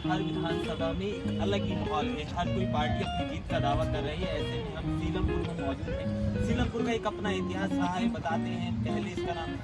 हर विधानसभा में एक अलग ही माहौल है, हर कोई पार्टी अपनी जीत का दावा कर रही है। ऐसे में हम सीलमपुर में मौजूद हैं। सीलमपुर का एक अपना इतिहास रहा है, बताते हैं। पहले इसका नाम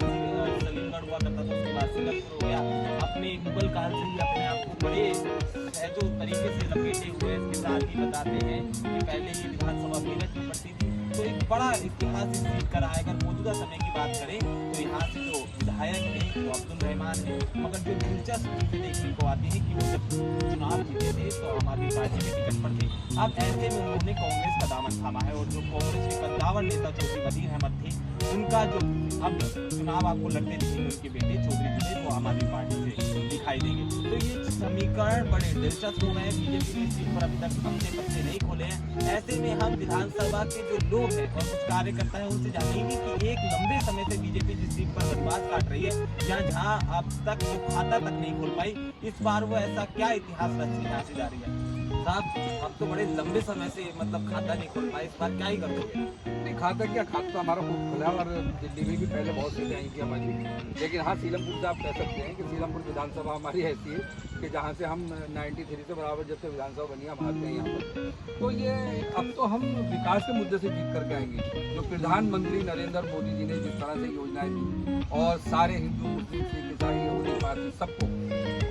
सलीमगढ़ हुआ करता था, उसके बाद सीलमपुर हो गया। अपने मुगल काल से ही अपने आप को बड़े सहजो तरीके से लपेटे हुए इसके साथ ही बताते हैं कि पहले ये विधानसभा मेरठ में पड़ती थी। तो एक बड़ा इतिहास इस चीज का रहा है। अगर मौजूदा समय की बात करें तो यहाँ से जो विधायक हैं वो अब्दुल रहमान है, मगर जो दिलचस्प चीजें देखने को आती है कि वो जब चुनाव जीते थे तो आम आदमी पार्टी के टिकट पर थे। अब ऐसे में उन्होंने कांग्रेस का दामन थामा है और जो कांग्रेस के कद्दावर नेता चौधरी वजीर अहमद थे, उनका जो अब चुनाव आपको लड़ते दिखेंगे उनके बेटे चौधरी जिले वो आम आदमी पार्टी से दिखाई देंगे। तो ये समीकरण बड़े दिलचस्प हो गए हैं। बीजेपी ने इस सीट पर अभी तक अपने पत्ते नहीं खोले हैं। ऐसे में हम विधानसभा के जो लोग हैं और कुछ कार्यकर्ता है उनसे जानेंगे कि एक लंबे समय से बीजेपी जिस सीट पर बदमाश काट रही है, जहाँ अब तक जो खाता तक नहीं खोल पाई, इस बार वो ऐसा क्या इतिहास रचने यहाँ से जा रही है। साहब अब तो बड़े लंबे समय से मतलब खाता नहीं खोल पाए, इस बार क्या ही करोगे? नहीं, खाता क्या, खाता तो हमारा खूब खुला और दिल्ली में भी पहले बहुत सीटें आई थी हमारी। लेकिन हाँ, सीलमपुर से आप कह सकते हैं कि सीलमपुर विधानसभा हमारी ऐसी है कि जहाँ से हम 93 से बराबर जब से विधानसभा बनी हम आते हैं यहाँ पर। तो ये अब तो हम विकास के मुद्दे से जीत करके आएंगे। जो प्रधानमंत्री नरेंद्र मोदी जी ने जिस तरह से योजनाएं दी और सारे हिंदू मुस्लिम सिख ईसाई होली पार्टी सबको,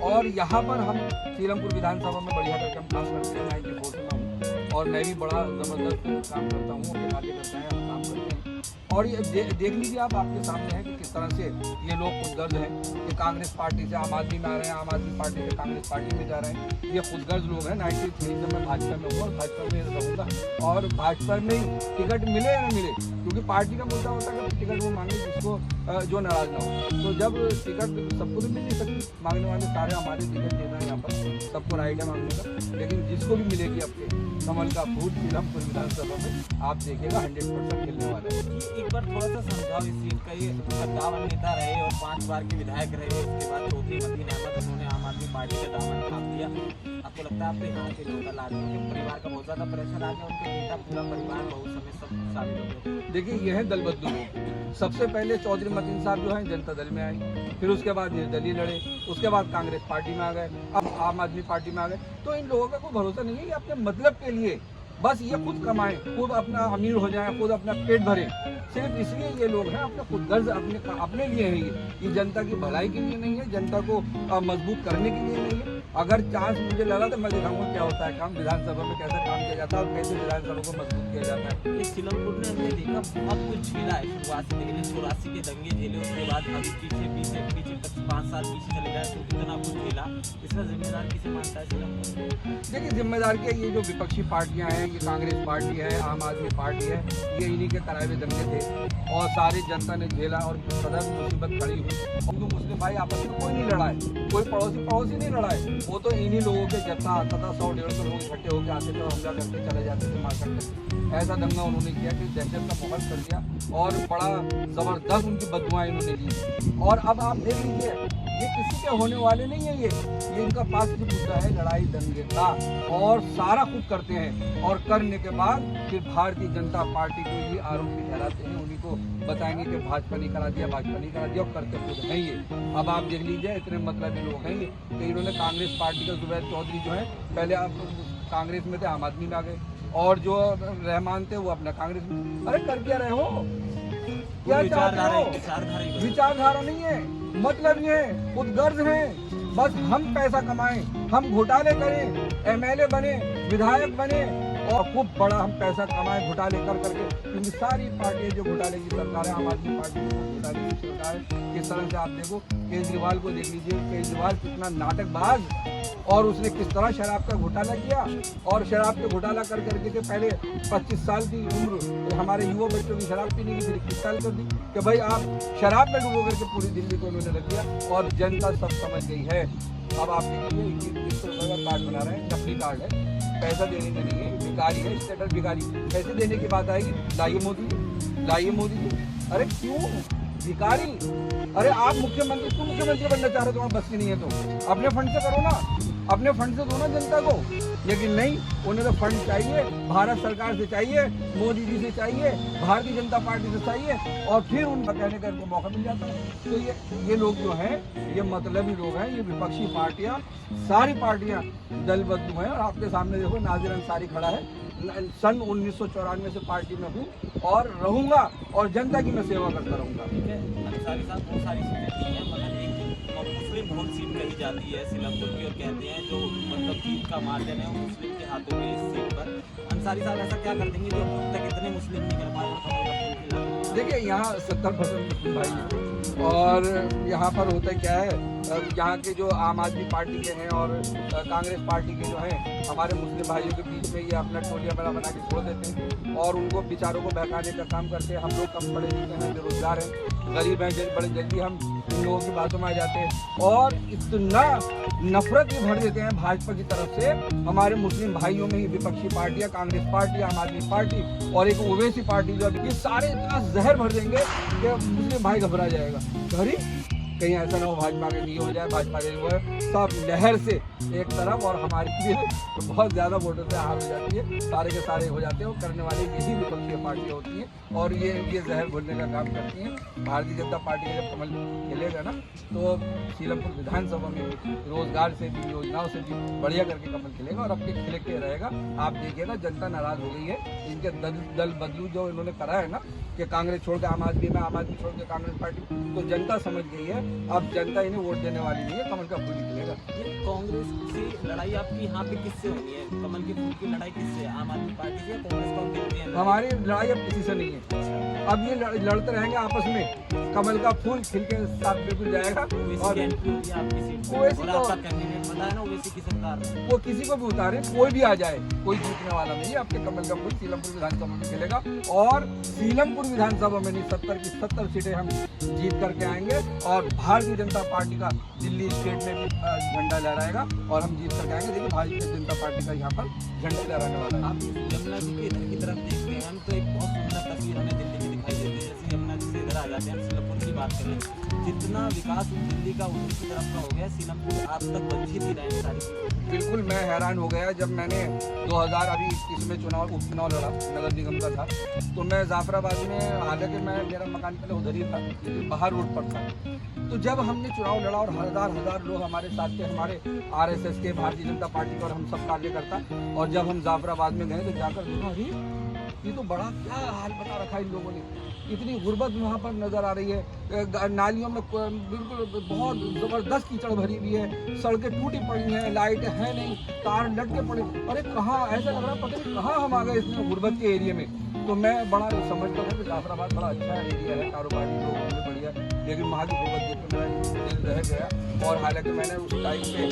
और यहाँ पर हम सीलमपुर विधानसभा में बढ़िया करके हम काम करते हैं। 94 में हूँ और मैं भी बड़ा ज़बरदस्त काम करता हूँ, मेरे कार्यकर्ता हैं, हम काम करते हैं। और ये देख लीजिए आप, आपके सामने है कि किस तरह से ये लोग खुदगर्ज हैं कि कांग्रेस पार्टी से आम आदमी में आ रहे हैं, आम आदमी पार्टी से कांग्रेस पार्टी में जा रहे हैं। ये खुदगर्ज लोग हैं। 93 से मैं भाजपा में हूँ और भाजपा में रहूँगा और भाजपा में टिकट मिले या न मिले, क्योंकि पार्टी का मुद्दा होता है कि टिकट वो मांगे जिसको जो नाराज ना हो। तो जब टिकट सबको तो मिल नहीं सकती, मांगने वाले सारे हमारे टिकट देना है यहाँ पर, सबको राइट है मांगने का। लेकिन जिसको भी मिलेगी आपके कमल का फूल सीलमपुर विधानसभा में आप देखिएगा 100% मिलने वाला है। एक बार थोड़ा सा समझाओ इस सीट का। ये कद्दावर नेता रहे और 5 बार के विधायक रहे, उसके बाद चौधरी वजीर अहमद उन्होंने आम आदमी पार्टी का दामन थाम दिया। आपको लगता है आपके यहाँ के लोकल आदमी के परिवार का बहुत ज्यादा प्रेशर आ गया, उनके बेटा पूरा परिवार बहुत समय सब शामिल हो गए? देखिए, यह है दलबद्दू लोग। सबसे पहले चौधरी मतीन साहब जो हैं जनता दल में आए, फिर उसके बाद निर्दलीय लड़े, उसके बाद कांग्रेस पार्टी में आ गए, अब आम आदमी पार्टी में आ गए। तो इन लोगों का कोई भरोसा नहीं है कि अपने मतलब के लिए बस ये खुद कमाएं, खुद अपना अमीर हो जाएं, खुद अपना पेट भरें। सिर्फ इसलिए ये लोग हैं, अपने खुद गर्ज अपने लिए है। ये जनता की भलाई के लिए नहीं है, जनता को मजबूत करने के लिए नहीं है। अगर चांस मुझे लगा तो मैं दिखाऊंगा क्या होता है काम, विधानसभा में कैसे काम किया जाता है और कैसे विधानसभा को मजबूत किया जाता है। इस सीलमपुर ने हमने देखा बहुत कुछ झेला है शुरुआत से, लेकिन 84 के दंगे झेले, उसके बाद अभी पीछे 5 साल पीछे चले गए, तो कितना कुछ झेला। इसका जिम्मेदार किसे मानता है सीलमपुर? देखिए, जिम्मेदार के ये जो विपक्षी पार्टियां हैं, ये कांग्रेस पार्टी है, आम आदमी पार्टी है, ये इन्हीं के कराए हुए दंगे थे और सारी जनता ने झेला और सदर मुसीबत खड़ी हुई। हिंदू मुस्लिम भाई आपस में कोई नहीं लड़ा है, कोई पड़ोसी नहीं लड़ा है। वो तो इन्हीं लोगों के जत्था आता था, 100-150 लोग इकट्ठे होकर आते थे, हमला करके चले जाते थे, मार करते। ऐसा दंगा उन्होंने किया कि दहशत का माहौल कर दिया और बड़ा जबरदस्त उनकी बददुआएं इन्होंने ली। और अब आप देख लीजिए, ये किसी के होने वाले नहीं है। ये इनका पास जो मुद्दा है लड़ाई दंगे का, और सारा खुद करते हैं और करने के बाद फिर भारतीय जनता पार्टी को ये आरोपी ठहराते हैं, उन्हीं को बताएंगे कि भाजपा नहीं करा दिया, भाजपा नहीं करा दिया, और करते खुद हैं ये। अब आप देख लीजिए, इतने मतलबी लोग हैं ये कि इन्होंने कांग्रेस पार्टी का जुबैर चौधरी जो है, पहले आप कांग्रेस में थे, आम आदमी में आ गए, और जो रहमान थे वो अपना कांग्रेस में। अरे कर क्या रहे हो, क्या चाहते हो? विचारधारा नहीं है, मतलब ये खुद गर्ज है। बस हम पैसा कमाएं, हम घोटाले करें, MLA बने, विधायक बने और खूब बड़ा हम पैसा कमाएं घोटाले कर करके। क्योंकि सारी पार्टियां जो घोटाले की सरकार है, आम आदमी पार्टी घोटाले की सरकार है। किस तरह से आप देखो, केजरीवाल को देख लीजिए, केजरीवाल कितना नाटकबाज, और उसने किस तरह शराब का घोटाला किया, और शराब का घोटाला कर करके के पहले 25 साल की उम्र हमारे युवा बच्चों की शराब पीने की फिर 21 साल कर दी कि भाई आप शराब में डूबो करके पूरी दिल्ली को उन्होंने रख दिया, और जनता सब समझ गई है। अब आप देखिए, 21 रुपये का कार्ड बना रहे हैं, नकली कार्ड है, पैसा देने में नहीं है, भिखारी है, स्टेटस भिखारी। पैसे देने की बात आएगी, लाइए मोदी जी। अरे क्यों भिखारी? अरे आप मुख्यमंत्री, तुम मुख्यमंत्री बनना चाह रहे हो, तुम्हारा बस की नहीं है तो अपने फंड से करो ना, अपने फंड से दो ना जनता को। लेकिन नहीं, उन्हें तो फंड चाहिए, भारत सरकार से चाहिए, मोदी जी से चाहिए, भारतीय जनता पार्टी से चाहिए, और फिर उनका कहने का इनको मौका मिल जाता है। तो ये लोग जो हैं, ये मतलबी लोग हैं, ये विपक्षी पार्टियां, सारी पार्टियां दल बदलू हैं। और आपके सामने देखो नाजिर अंसारी खड़ा है, सन 1994 से पार्टी में हूँ और रहूंगा, और जनता की मैं सेवा करता रहूंगा। ठीक है, अंसारी साहब बहुत सारी सीटें दी हैं, मगर एक मुस्लिम बहुत सीट कही जाती है सीलमपुर की, और कहते हैं जो मतलब जीत का मार्जिन है वो मुस्लिम के हाथों में इस सीट पर। अंसारी साहब ऐसा क्या कर देंगे जो अब तक इतने मुस्लिम नहीं कर पाए और कमल का फूल खिला? देखिए, यहाँ 70% मुस्लिम भाई हैं, और यहाँ पर होता क्या है, यहाँ के जो आम आदमी पार्टी के हैं और कांग्रेस पार्टी के जो हैं, हमारे मुस्लिम भाइयों के बीच में ये अपना टोलियाँ बना के छोड़ देते हैं और उनको बेचारों को बहकाने का काम करते हैं। हम लोग कम पढ़े लिखे हैं, बेरोजगार हैं, गरीब हैं, बड़े जल्दी हम इन लोगों की बातों में आ जाते हैं और इतना नफरत भी भर देते हैं भाजपा की तरफ से हमारे मुस्लिम भाइयों में ही। विपक्षी पार्टियां, कांग्रेस पार्टी, आम आदमी पार्टी और एक ओवैसी पार्टी, जो ये सारे इतना जहर भर देंगे कि मुस्लिम भाई घबरा जाएगा। अरे कहीं ऐसा ना हो भाजपा के नहीं हो जाए, भाजपा के वो सब लहर से एक तरफ और हमारे लिए तो बहुत ज़्यादा वोटों से हार हो जाती है, सारे के सारे हो जाते हैं। और करने वाले यही विपक्षी पार्टियाँ होती हैं और ये जहर घोलने का काम करती हैं। भारतीय जनता पार्टी का जब कमल खेलेगा ना, तो सीलमपुर विधानसभा में रोजगार से भी, योजनाओं से भी बढ़िया करके कमल खेलेगा और अपने खिले के रहेगा। आप देखिएगा, जनता नाराज हो गई है। इनके दल बदलू जो इन्होंने करा है ना, कि कांग्रेस छोड़ के आम आदमी में, आम आदमी छोड़ के कांग्रेस पार्टी, तो जनता समझ गई है। अब जनता इन्हें वोट देने वाली नहीं है, कमल का फूल निकलेगा। कांग्रेस से लड़ाई आपकी यहाँ पे किससे होनी है? कमल के फूल की लड़ाई किससे? आम आदमी पार्टी से या कांग्रेस को? हमारी लड़ाई अब किसी से नहीं है। अब ये लड़ते रहेंगे आपस में, कमल का फूल खिल के साथ बिल्कुल जाएगा। और वो किसी को भी उतारे, कोई भी आ जाए, कोई जीतने वाला नहीं है। आपके कमल का फूल सीलमपुर विधानसभा में खेलेगा और सीलमपुर विधानसभा में नहीं, 70 की 70 सीटें हम जीत करके आएंगे और भारतीय जनता पार्टी का दिल्ली स्टेट में भी झंडा लहराएगा और हम जीत करके आएंगे। देखिए, भारतीय जनता पार्टी का यहाँ पर झंडा लहराने वाला है। आप यमुना जी के इधर की तरफ देखते हैं, हम तो एक बहुत सुंदर तस्वीर हमें दिल्ली की दिखाई देती है। जैसे यमुना जी से इधर आ जाते हैं, हम सीलमपुर की बात करें, जितना विकास दिल्ली का उधर की तरफ का हो गया, सीलमपुर आज तक वंचित ही रहे सारी। बिल्कुल, मैं हैरान हो गया जब मैंने 2021 में उपचुनाव लड़ा, नगर निगम का था। तो मैं जाफराबाद में, हालांकि मेरा मकान पहले उधर ही था, बाहर रोड पर था। तो जब हमने चुनाव लड़ा और हजार लोग हमारे साथ थे, हमारे RSS के, भारतीय जनता पार्टी के और हम सब कार्यकर्ता, और जब हम जाफराबाद में गए तो जाकर देखा, अरे ये तो बड़ा क्या हाल बता रखा है इन लोगों ने। इतनी गुर्बत वहाँ पर नज़र आ रही है। नालियों में बिल्कुल बहुत ज़बरदस्त कीचड़ भरी हुई है, सड़कें टूटी पड़ी हैं, लाइटें हैं नहीं, तार लटके पड़े। अरे कहाँ, ऐसा लग रहा पता नहीं कहाँ हम आ गए इसमें गुर्बत के एरिया में। तो मैं बड़ा समझता हूँ कि जाफराबाद बड़ा अच्छा एरिया है, कारोबारी लोग होंगे बढ़िया, लेकिन वहाँ की गुर्बत देख कर मेरा दिल रह गया। और हालांकि मैंने उस टाइम पे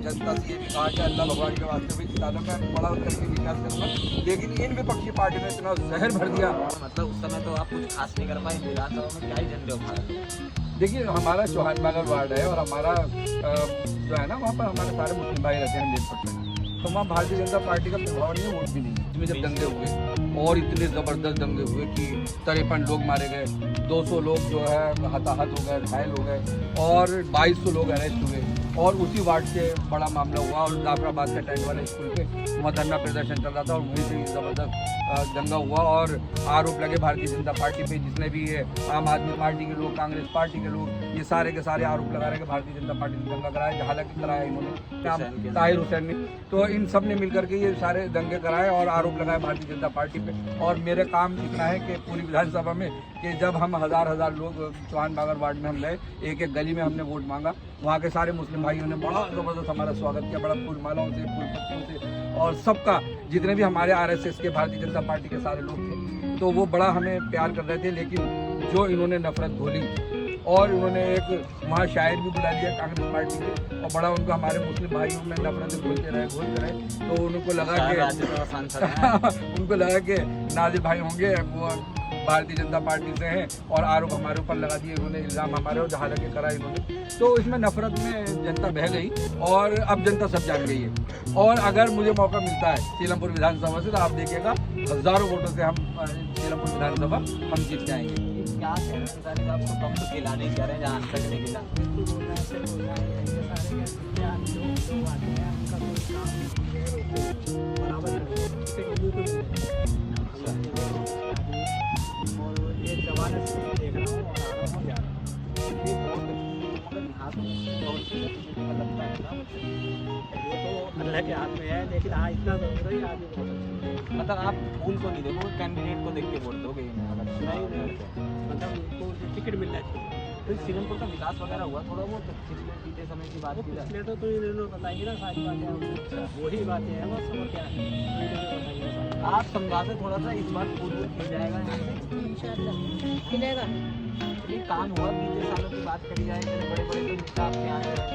जनता से ये भी कहा कि अल्लाह भगवान के वास्ते भी सालों में बड़ा करके विकास करूँगा, लेकिन इन विपक्षी पार्टी ने इतना जहर भर दिया। मतलब उस समय तो आप कुछ खास नहीं कर पाए, विधानसभा में क्या ही झंडे उठाए? देखिए, हमारा चौहान बागर वार्ड है और हमारा जो है ना, वहाँ पर हमारे सारे मुस्लिम भाई रहते हैं 100%। तो वहाँ भारतीय जनता पार्टी का प्रभाव नहीं है, वोट भी नहीं है। इसमें जब दंगे हुए और इतने ज़बरदस्त दंगे हुए कि 53 लोग मारे गए, 200 लोग जो है हताहत हो गए, घायल हो गए और 2200 लोग अरेस्ट हुए, और उसी वार्ड से बड़ा मामला हुआ। और जाफराबाद के टैंक वाले स्कूल पे वहाँ धरना प्रदर्शन चल रहा था और वहीं से ज़बरदस्त दंगा हुआ और आरोप लगे भारतीय जनता पार्टी पे। जितने भी ये आम आदमी पार्टी के लोग, कांग्रेस पार्टी के लोग, ये सारे के सारे आरोप लगा रहे हैं कि भारतीय जनता पार्टी ने दंगा कराया, हालांकि कराया इन्होंने, ताहिर हुसैन ने। तो इन सब ने मिलकर के ये सारे दंगे कराए और आरोप लगाए भारतीय जनता पार्टी पे। और मेरे काम इतना है कि पूरी विधानसभा में कि जब हम हजार लोग चौहान बागर वार्ड में हम गए, एक एक गली में हमने वोट मांगा, वहाँ के सारे मुस्लिम भाइयों ने बड़ा ज़बरदस्त हमारा स्वागत किया, बड़ा फूल मालाओं से, फूल पत्तियों से, और सबका, जितने भी हमारे RSS के, भारतीय जनता पार्टी के सारे लोग थे, तो वो बड़ा हमें प्यार कर रहे थे। लेकिन जो इन्होंने नफरत घोली और उन्होंने एक वहाँ शायर भी बुला लिया कांग्रेस पार्टी के, और बड़ा उनको हमारे मुस्लिम भाइयों में नफरत घोलते रहे, तो उनको लगा कि उनको लगा कि नाजिर भाई होंगे वो भारतीय जनता पार्टी से हैं और आरोप हमारे ऊपर लगा दिए उन्होंने, इल्ज़ाम हमारे, और हालांकि करा इन्होंने। तो इसमें नफरत में जनता बह गई और अब जनता सब जान गई है। और अगर मुझे मौका मिलता है सीलमपुर विधानसभा से, तो आप देखिएगा हज़ारों वोटों से हम सीलमपुर विधानसभा हम जीत जाएंगे। क्या कह रहे हैं अंसारी साहब को, कम तो खिला नहीं कह रहे हैं, जहाँ तक नहीं खिला। महिला के हाथ में है, लेकिन हाँ इतना जरूर है, आगे बहुत अच्छा मतलब आप फूल को नहीं देखोगे, कैंडिडेट को देख के वोट दोगे अगर चुनाव लड़ते हैं। मतलब उनको टिकट मिलना चाहिए। तो सीलमपुर का विकास वगैरह हुआ थोड़ा बहुत पिछले बीते समय की बात की जाए इसलिए तो इन्होंने बताइए ना सारी बातें, वही बातें हैं बस, और क्या है, बताइए सारी। आप समझाते थोड़ा सा इस बार फूल मिल जाएगा यहाँ से इंशाल्लाह मिलेगा। ये काम हुआ बीते सालों की बात करी जाए, इतने बड़े बड़े तो नेता आपके यहाँ से हैं।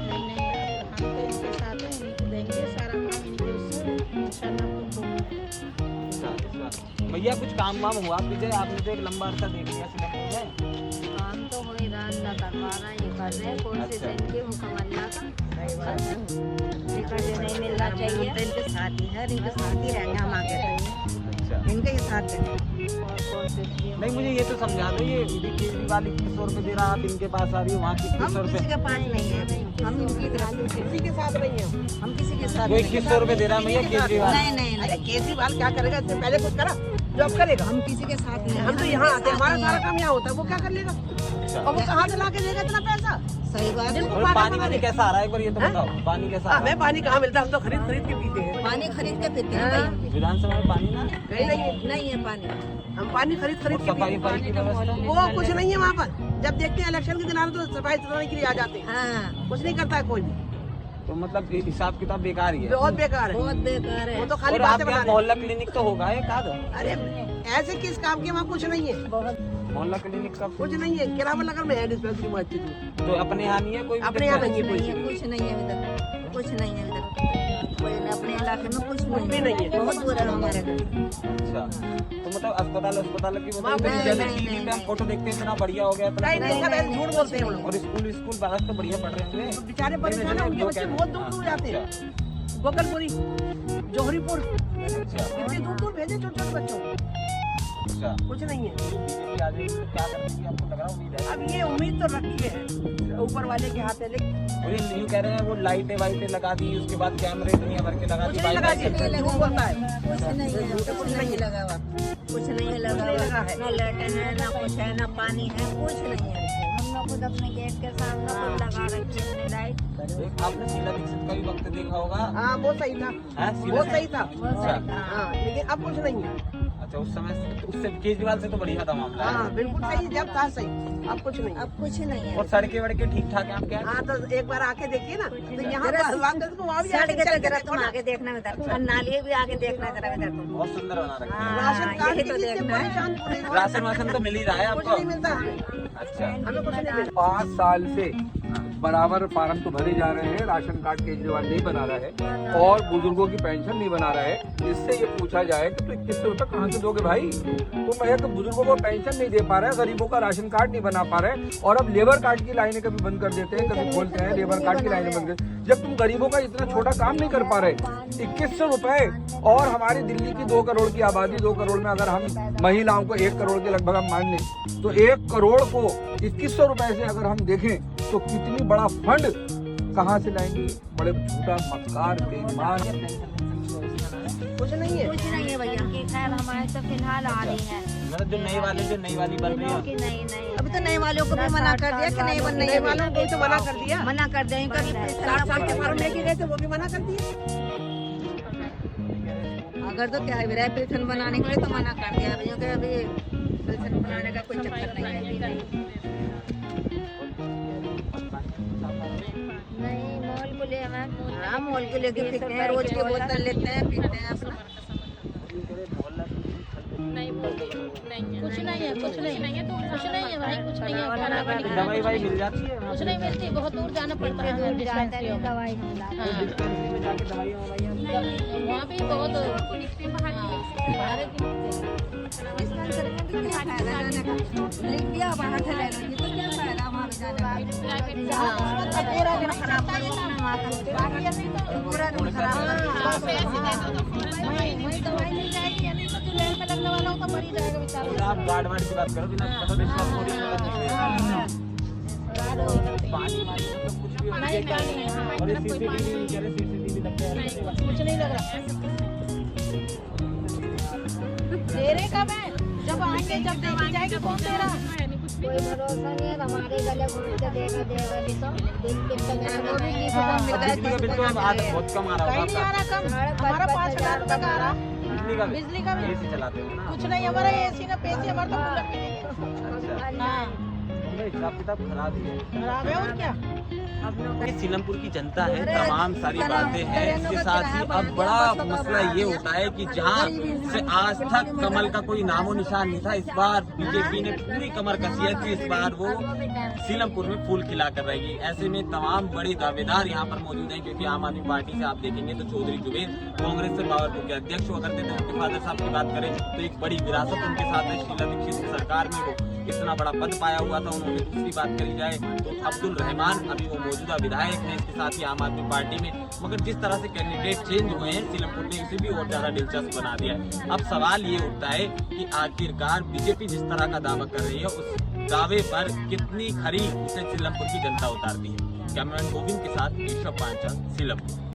नहीं नहीं, हम तो इनके साथ हैं, इनको देंगे सारा काम इनके उससे इंशाल्लाह अच्छा, भैया कुछ काम वाम हुआ विजय? आपने तो एक लंबा अर्सा देख लिया सीलमपुर में। काम तो हो ही रहा, अल्लाह कर पा रहा है, ये कर रहे हैं, कोशिश अच्छा। है इनकी, हुक्म अल्लाह का। टिकट नहीं मिलना चाहिए, इनके साथ ही है, इनके साथ ही रहेंगे हम आगे, अच्छा, इनके ही साथ हैं। और कोशिश ये नहीं मुझे ये तो समझा दो, ये केजरीवाल 2100 रुपये दे रहा, आप इनके पास आ रही हो, वहाँ 2100 हम रुपये, किसी के पास नहीं है, हम इनकी किसी के साथ नहीं है, हम किसी के साथ वो 2100 रुपये दे रहा है भैया केजरीवाल। नहीं नहीं नहीं, केजरीवाल क्या करेगा, इससे पहले कुछ करा जॉब करेगा, हम किसी के साथ नहीं, हम तो यहाँ आते हैं, हमारा सारा काम यहाँ होता है, वो क्या कर लेगा, और वो कहाँ से ला के देगा इतना पैसा? सही बात है। और पानी वानी कैसा आ रहा है एक बार ये तो बताओ, पानी कैसा आ रहा हमें पानी कहाँ मिलता है, हम तो खरीद खरीद के पीते हैं, पानी खरीद के पीते हैं भाई, है? विधानसभा में पानी ना, नहीं है पानी, हम पानी खरीद और खरीद के सफाई पीते की व्यवस्था, हैं। वो कुछ नहीं है वहाँ पर, जब देखते हैं इलेक्शन के दिन आते तो सफाई सुथराई के लिए आ जाते हैं, हाँ, कुछ नहीं करता है कोई भी, तो मतलब ये हिसाब किताब बेकार ही है। बहुत बेकार है, बहुत बेकार है। वो तो खाली और बातें आपके बना यहाँ रहे हैं। मोहल्ला क्लिनिक तो होगा एक आध? अरे ऐसे किस काम के वहाँ कुछ नहीं है, मोहल्ला क्लिनिक का कुछ नहीं है, किरावा नगर में है डिस्पेंसरी मस्जिद में, तो अपने यहाँ नहीं है कोई भी अपने यहाँ दिक्कत? नहीं है कोई चीज़। कुछ नहीं है अभी तक, कुछ नहीं है अभी तक, कोई अपने इलाके में कुछ भी नहीं है। बहुत दूर है हमारे घर। अच्छा, तो मतलब अस्पताल की वहाँ मतलब नहीं, जैसे नहीं, टीवी नहीं, पे हम फोटो देखते हैं इतना बढ़िया हो गया इतना नहीं नहीं, सब ऐसे झूठ बोलते हैं वो लोग, और स्कूल बालक तो बढ़िया पढ़ रहे होंगे। बेचारे परेशान हैं, उनके बच्चे बहुत दूर दूर जाते हैं, गोकलपुरी, जोहरीपुर, अच्छा इतने दूर दूर भेजे छोटे छोटे बच्चों को, अच्छा, कुछ नहीं है। बीजेपी आ जाएगी तो क्या करेंगे आपको लग रहा है? उम्मीद है? अब ये उम्मीद तो रखी है ऊपर वाले के हाथ है, लेकिन और ये यूँ कह रहे हैं वो लाइटें वाइटें लगा दी, उसके बाद कैमरे दुनिया भर के लगा दी, कुछ नहीं लगा बाइक दिए, झूठ बोलता है, कुछ नहीं है, कुछ नहीं लगा हुआ, कुछ नहीं लगा हुआ, ना लाइटें है, ना कुछ है, ना पानी है, कुछ नहीं है। हम लोग खुद अपने गेट के सामने खुद लगा रखी है अपनी लाइट। एक आपने शीला दीक्षित का भी वक्त देखा होगा, हाँ वो सही था, हैं? वो सही था, अच्छा हाँ, लेकिन अब कुछ नहीं है, अच्छा, उस समय उससे केजरीवाल से तो बढ़िया था मामला। हाँ बिल्कुल सही, जब था सही, अब कुछ नहीं है। अब कुछ नहीं है। और सड़कें वड़कें ठीक ठाक हैं आपके यहाँ? हाँ तो एक बार आके देखिए ना, तो यहाँ पर वांगल को वहाँ भी आके सड़कें चल तो के जरा देखो तुम ना। आगे देखना इधर, और नाली भी आगे देखना जरा इधर तुम। बहुत सुंदर बना रखे हैं। राशन कार्ड यही के तो लिए देखना है। परेशान पूरे हैं। राशन वाशन तो मिल ही रहा है कुछ आपको? नहीं मिलता हमें, अच्छा, हमें कुछ नहीं मिलता। 5 साल से बराबर फार्म तो भरे जा रहे हैं, राशन कार्ड केजरीवाल नहीं बना रहा है और बुजुर्गों की पेंशन नहीं बना रहा है। इससे ये पूछा जाए कि तो 2100 रुपये कहाँ से दोगे भाई? तुम एक बुजुर्गों को पेंशन नहीं दे पा रहे हैं, गरीबों का राशन कार्ड नहीं बना पा रहे हैं, और अब लेबर कार्ड की लाइनें कभी बंद कर देते हैं, कभी खोलते हैं, लेबर कार्ड की लाइनें बंद कर, जब तुम गरीबों का इतना छोटा काम नहीं कर पा रहे। 2100 रुपए, और हमारी दिल्ली की 2 करोड़ की आबादी, 2 करोड़ में अगर हम महिलाओं को 1 करोड़ के लगभग हम मान लें, तो 1 करोड़ को 2100 रुपए से अगर हम देखें तो कितनी बड़ा फंड कहाँ से लाएंगे? बड़े झूठा मक्कार बेईमान। कुछ नहीं है। कुछ नहीं है भैया की खैर हमारे तो फिलहाल आ रही है मतलब जो नई वाली बन रही है, कि नहीं नहीं अभी तो नए वालों को भी मना कर दिया कि नहीं बनने, नए वालों को तो मना कर दिया, मना कर दें कभी 60 साल के फॉर्म लेके गए थे वो भी मना कर दिया। अगर तो क्या है विराय पेंशन बनाने के लिए तो मना कर दिया भैया कि अभी पेंशन बनाने का कोई चक्कर नहीं है। नहीं मॉल को ले हाँ मॉल को लेके पीते हैं, रोज के बोतल लेते हैं पीते हैं अपना। कुछ नहीं है, कुछ नहीं है, कुछ नहीं है भाई, कुछ नहीं है, खाना पानी दवाई वाई मिल जाती है? कुछ नहीं मिलती, बहुत दूर जाना पड़ता है हमें डिस्पेंसरियों में। दवाई हम लाते हैं। हाँ, डिस्पेंसरी में जाके दवाई वहाँ भी बहुत डिस्पेंसरी में भी क्या फायदा जाने का? लिखिया बाहर से ले लो, ये तो क्या फायदा वहाँ जाने का? अब पूरा दिन खराब करो अपना वहाँ का, पूरा दिन खराब वही दवाई मिल जाएगी, या नहीं तो जो लाइन में लगने वाला हो तो मर ही जाएगा बेचारा। आप गार्ड वार्ड की बात करो, बिना पता डिस्टेंस थोड़ी पानी वानी मतलब कुछ भी होना नहीं, चाहिए। नहीं, हाँ, और ये कोई CCTV पानी कह रहे CCTV लगता है। कुछ नहीं लग रहा। दे रहे कब है? जब आएंगे, जब देखी जाएगी कौन दे रहा है? कोई भरोसा नहीं है, हमारे गले घुटते देगा नहीं तो दिन कितना वो भी नहीं पता मिलता है। बिजली का बिल तो आज बहुत कम आ रहा कहीं होगा नहीं आ आपका। रहा कम, हमारा 5,000 रुपये का आ रहा। बिजली का भी एसी चलाते हो ना? कुछ नहीं, हमारा एसी का पैसे हमारा तो कूलर भी नहीं है। अच्छा, हाँ, हिसाब किताब खराब ही है। खराब है और क्या। ये सीलमपुर की जनता है, तमाम सारी बातें हैं। इसके साथ ही अब बड़ा मसला ये होता है कि जहाँ से आज तक कमल का कोई नामो निशान नहीं था, इस बार बीजेपी ने पूरी कमर कसी है कि इस बार वो सीलमपुर में फूल खिला कर रहेगी। ऐसे में तमाम बड़े दावेदार यहाँ पर मौजूद हैं, क्योंकि आम आदमी पार्टी से आप देखेंगे तो चौधरी जुबेर कांग्रेस से पावरपुर के अध्यक्ष हुआ करते थे। उनके फादर साहब की बात करें तो एक बड़ी विरासत उनके साथ है। शीला दीक्षित की सरकार में वो इतना बड़ा पद पाया हुआ था उन्होंने। दूसरी बात करी जाए तो अब्दुल रहमान अभी वो मौजूदा विधायक हैं, इसके साथ ही आम आदमी पार्टी में। मगर जिस तरह से कैंडिडेट चेंज हुए हैं, सीलमपुर ने इसे भी और ज्यादा दिलचस्प बना दिया है। अब सवाल ये उठता है कि आखिरकार बीजेपी जिस तरह का दावा कर रही है, उस दावे पर कितनी खरी उसे सीलमपुर की जनता उतारती है। कैमरामैन गोविंद के साथ ऋषभ पांचाल, सीलमपुर।